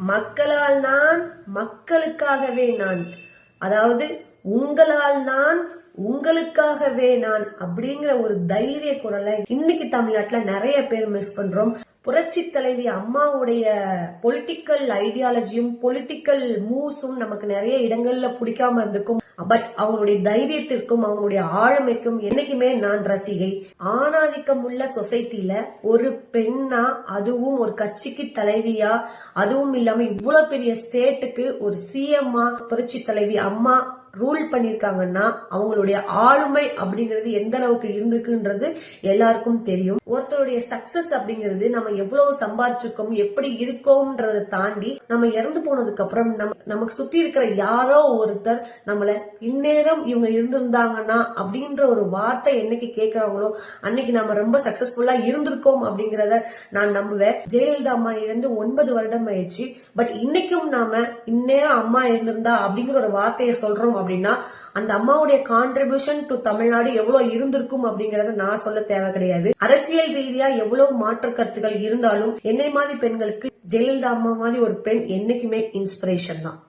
மக்களால் நான், மக்களுக்காகவே நான், அதாவது உங்களால் நான், உங்களுக்காகவே நான் அப்படிங்கிற ஒரு தைரிய குரலை இன்னைக்கு தமிழ்நாட்டுல நிறைய பேர் மிஸ் பண்றோம். புரட்சி தலைவி அம்மாவுடைய பொலிட்டிக்கல் ஐடியாலஜியும் பொலிட்டிக்கல் மூவ்ஸும் நமக்கு நிறைய இடங்கள்ல பிடிக்காம இருந்திருக்கும். பட் அவங்களுடைய தைரியத்திற்கும் அவங்களுடைய ஆளுமைக்கும் என்னைக்குமே நான் ரசிகை. ஆணாதிக்கம் உள்ள சொசைட்டில ஒரு பெண்ணா, அதுவும் ஒரு கட்சிக்கு தலைவியா, அதுவும் இல்லாம இவ்வளவு பெரிய ஸ்டேட்டுக்கு ஒரு சிஎம்மா புரட்சி தலைவி அம்மா ரூல் பண்ணிருக்காங்கன்னா அவங்களுடைய ஆளுமை அப்படிங்கிறது எந்த அளவுக்கு இருந்துக்குன்றது எல்லாருக்கும் தெரியும். ஒருத்தருடைய சக்சஸ் அப்படிங்கிறது நம்ம எவ்வளவு சம்பாதிச்சிருக்கோம், எப்படி இருக்கோம்ன்றதை தாண்டி நம்ம இறந்து போனதுக்கு அப்புறம் நமக்கு சுத்தி இருக்கிற யாரோ ஒருத்தர் நம்மள இந்நேரம் இவங்க இருந்திருந்தாங்கன்னா அப்படின்ற ஒரு வார்த்தை என்னைக்கு கேட்கறாங்களோ அன்னைக்கு நம்ம ரொம்ப சக்சஸ்ஃபுல்லா இருந்திருக்கோம் அப்படிங்கறத நான் நம்புவேன். ஜெயலலிதா அம்மா இருந்து 9 வருடம் ஆயிடுச்சு. பட் இன்னைக்கும் நாம இந்நேரம் அம்மா இருந்திருந்தா அப்படிங்கிற ஒரு வார்த்தையை சொல்றோம் அப்படின்னா அந்த அம்மாவுடைய கான்ட்ரிபியூஷன் டு தமிழ்நாடு எவ்வளவு இருந்திருக்கும் அப்படிங்கறத நான் சொல்ல தேவை கிடையாது. அரசியல் ரீதியா எவ்வளவு மாற்று கருத்துக்கள் இருந்தாலும் என்னை மாதிரி பெண்களுக்கு ஜெயலலிதா அம்மா மாதிரி ஒரு பெண் என்னைக்குமே இன்ஸ்பிரேஷன் தான்.